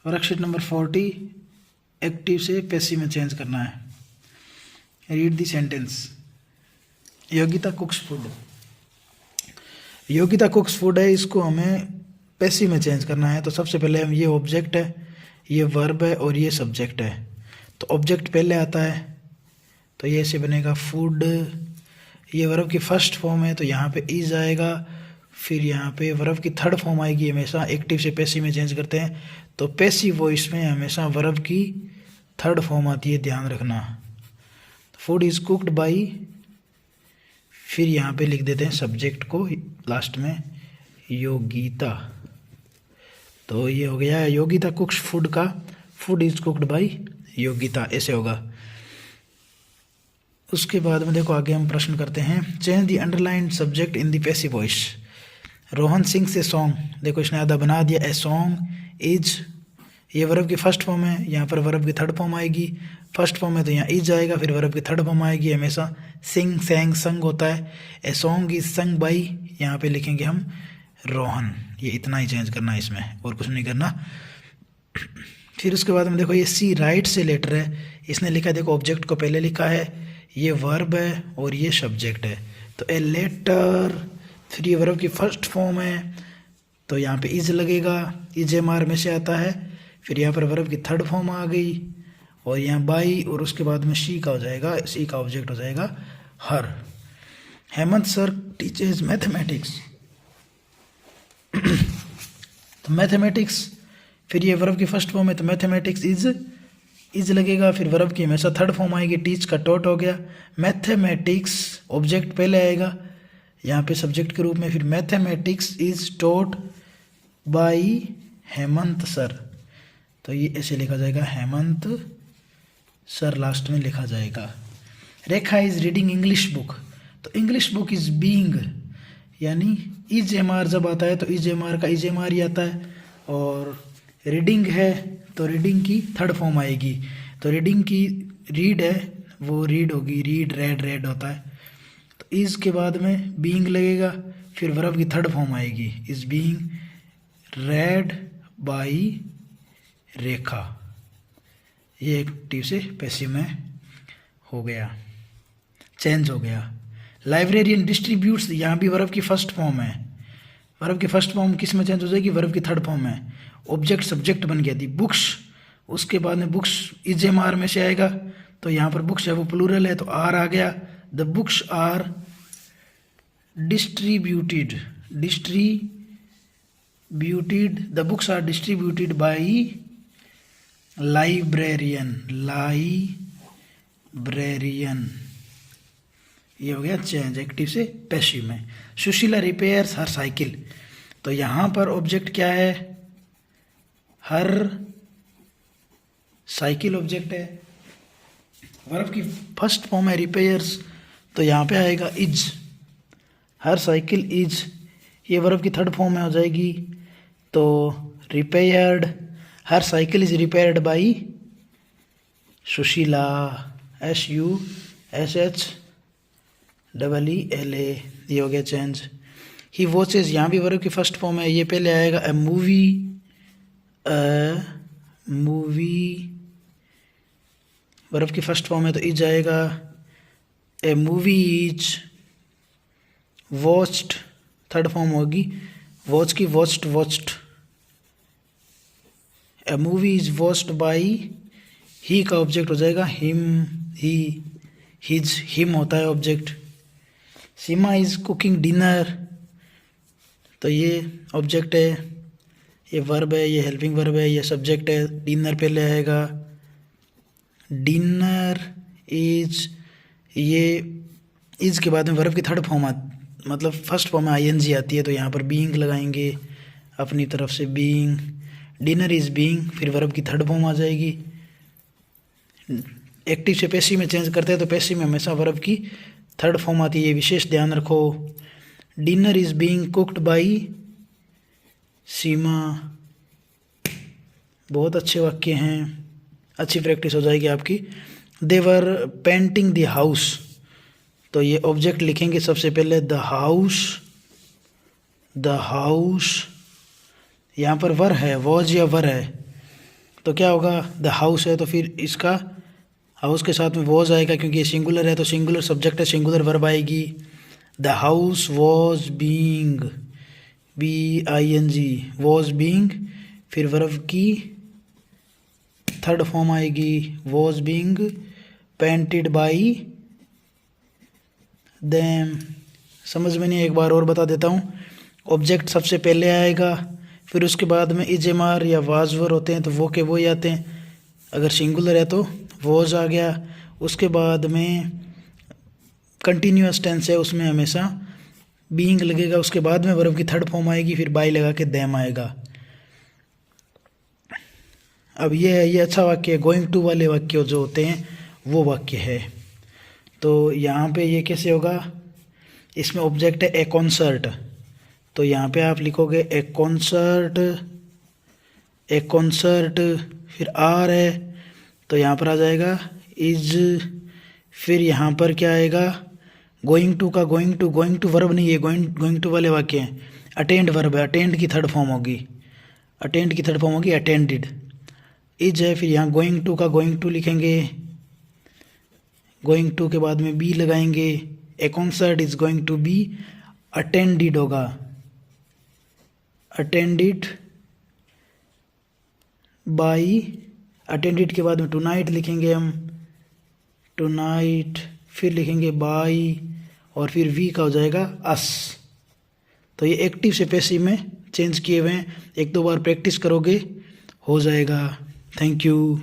Worksheet number 40 active से passive में change करना है। Read the sentence. Yogita कुक्स food. Yogita कुक्स food है, इसको हमें पैसिव में चेंज करना है। तो सबसे पहले हम ये ऑब्जेक्ट है, ये वर्ब है और ये सब्जेक्ट है। तो ऑब्जेक्ट पहले आता है तो ये ऐसे बनेगा फूड। ये वर्ब की फर्स्ट फॉर्म है तो यहाँ पे इज आएगा। फिर यहाँ पे वर्ब की थर्ड फॉर्म आएगी। हमेशा एक्टिव से पैसिव में चेंज करते हैं तो पैसिव वॉइस में हमेशा वर्ब की थर्ड फॉर्म आती है, ध्यान रखना। फूड इज कुक्ड बाई, फिर यहाँ पे लिख देते हैं सब्जेक्ट को लास्ट में, योगिता। तो ये हो गया योगिता कुक्स फूड का food is cooked by Yogita, ऐसे होगा। उसके बाद में देखो आगे हम प्रश्न करते हैं। Change the underlined subject in the passive voice. Rohan Singh से सॉन्ग, देखो इसने आधा बना दिया। ए सॉन्ग इज, ये वर्ब की फर्स्ट फॉर्म है, यहाँ पर वर्ब की थर्ड फॉर्म आएगी। फर्स्ट फॉर्म है तो यहाँ इज आएगा, फिर वर्ब की थर्ड फॉर्म आएगी। हमेशा सिंग सैंग संग होता है। ए सॉन्ग इज संग बाई, यहाँ पे लिखेंगे हम रोहन। ये इतना ही चेंज करना है इसमें, और कुछ नहीं करना। फिर उसके बाद में देखो ये सी राइट से लेटर है, इसने लिखा है, देखो ऑब्जेक्ट को पहले लिखा है, ये वर्ब है और ये सब्जेक्ट है। तो ए लेटर, फिर ये वर्ब की फर्स्ट फॉर्म है तो यहाँ पे इज लगेगा, इज एम आर में से आता है। फिर यहाँ पर वर्ब की थर्ड फॉर्म आ गई और यहाँ बाई, और उसके बाद में शी का हो जाएगा, सी का ऑब्जेक्ट हो जाएगा her. Hemant sir teachers mathematics. तो मैथमेटिक्स, फिर ये वर्ब की फर्स्ट फॉर्म है तो मैथमेटिक्स इज लगेगा। फिर वर्ब की हमेशा थर्ड फॉर्म आएगी, टीच का टॉट हो गया। मैथमेटिक्स ऑब्जेक्ट पहले आएगा यहाँ पे सब्जेक्ट के रूप में। फिर mathematics is taught by Hemant sir, तो ये ऐसे लिखा जाएगा, हेमंत सर लास्ट में लिखा जाएगा। रेखा इज रीडिंग इंग्लिश बुक, तो इंग्लिश बुक इज बीइंग, यानी इज एम आर जब आता है तो इज एम आर का इज एम आर ही आता है। और रीडिंग है तो रीडिंग की थर्ड फॉर्म आएगी। तो रीडिंग की रीड है वो रीड होगी, रीड रेड रेड होता है। तो इज के बाद में बीइंग लगेगा, फिर वर्ब की थर्ड फॉर्म आएगी, इज बीइंग रेड बाई रेखा। ये एक्टिव से पैसिव में हो गया, चेंज हो गया। लाइब्रेरियन डिस्ट्रीब्यूट्स, यहाँ भी वर्ब की फर्स्ट फॉर्म है। वर्ब की फर्स्ट फॉर्म किस में चेंज हो जाएगी, वर्ब की थर्ड फॉर्म में। ऑब्जेक्ट सब्जेक्ट बन गया थी बुक्स, उसके बाद में बुक्स इज एम आर में से आएगा तो यहाँ पर बुक्स है वो प्लूरल है तो आर आ गया। The books are distributed, the books are distributed by librarian, ये हो गया चेंज एक्टिव से पैसिव में। सुशीला रिपेयर्स हर साइकिल, तो यहाँ पर ऑब्जेक्ट क्या है, हर साइकिल ऑब्जेक्ट है। वर्ब की फर्स्ट फॉर्म है रिपेयर्स तो यहाँ पे आएगा इज, हर साइकिल इज। ये वर्ब की थर्ड फॉर्म में हो जाएगी तो repaired, her cycle is repaired by Sushila, SUSHEELA, ये हो गया चेंज। ही वॉचेज, यहाँ भी वर्ब की फर्स्ट फॉर्म है, ये पहले आएगा। अ मूवी वर्ब की फर्स्ट फॉर्म है तो इज आएगा। A movie is watched, third form होगी, वॉच की watched. A movie is watched by, he का ऑब्जेक्ट हो जाएगा हिम, हिम होता है object. Seema is cooking dinner, तो ये ऑब्जेक्ट है, ये वर्ब है, ये हेल्पिंग वर्ब है, ये सब्जेक्ट है। डिनर पहले आएगा। डिनर इज, ये इज के बाद में वर्ब की थर्ड फॉर्म मतलब फर्स्ट फॉर्म में आईएनजी आती है तो यहाँ पर बीइंग लगाएंगे अपनी तरफ से, बीइंग। डिनर इज बीइंग, फिर वर्ब की थर्ड फॉर्म आ जाएगी। एक्टिव से पैसिव में चेंज करते हैं तो पैसिव में हमेशा वर्ब की थर्ड फॉर्म आती है, ये विशेष ध्यान रखो। Dinner is being cooked by Seema. बहुत अच्छे वाक्य हैं, अच्छी प्रैक्टिस हो जाएगी आपकी। They were painting the house, तो ये ऑब्जेक्ट लिखेंगे सबसे पहले, द हाउस। यहाँ पर वर है, वॉज या वर है, तो क्या होगा, द हाउस है तो फिर इसका हाउस के साथ में वॉज आएगा, क्योंकि ये सिंगुलर है तो सिंगुलर सब्जेक्ट है, सिंगुलर वर्ब आएगी। The house was being, BING, was being, फिर वर्ब की थर्ड फॉर्म आएगी, was being painted by them. समझ में नहीं, एक बार और बता देता हूँ। ऑब्जेक्ट सबसे पहले आएगा, फिर उसके बाद में इजमार या वाजवर होते हैं तो वो के वो ही आते हैं। अगर सिंगुलर है तो वॉज आ गया, उसके बाद में कंटिन्यूअस टेंस है उसमें हमेशा बीइंग लगेगा, उसके बाद में वर्ब की थर्ड फॉर्म आएगी, फिर बाई लगा के देम आएगा। अब ये अच्छा वाक्य है, गोइंग टू वाले वाक्य जो होते हैं वो वाक्य है। तो यहाँ पे ये कैसे होगा, इसमें ऑब्जेक्ट है ए कॉन्सर्ट, तो यहाँ पे आप लिखोगे ए कॉन्सर्ट, फिर आर है तो यहाँ पर आ जाएगा इज, फिर यहाँ पर क्या आएगा, गोइंग टू का गोइंग टू वर्ब नहीं है, गोइंग टू वाले वाक्य हैं। अटेंड वर्ब है, अटेंड की थर्ड फॉर्म होगी, अटेंडेड। इज है, फिर यहाँ गोइंग टू का गोइंग टू लिखेंगे, गोइंग टू के बाद में बी लगाएंगे, a concert is going to be attended होगा, अटेंडेड बाई, अटेंडेड के बाद में टुनाइट लिखेंगे हम, टुनाइट, फिर लिखेंगे बाई, और फिर वी का हो जाएगा अस। तो ये एक्टिव से पैसिव में चेंज किए हुए हैं, एक दो बार प्रैक्टिस करोगे हो जाएगा। Thank you.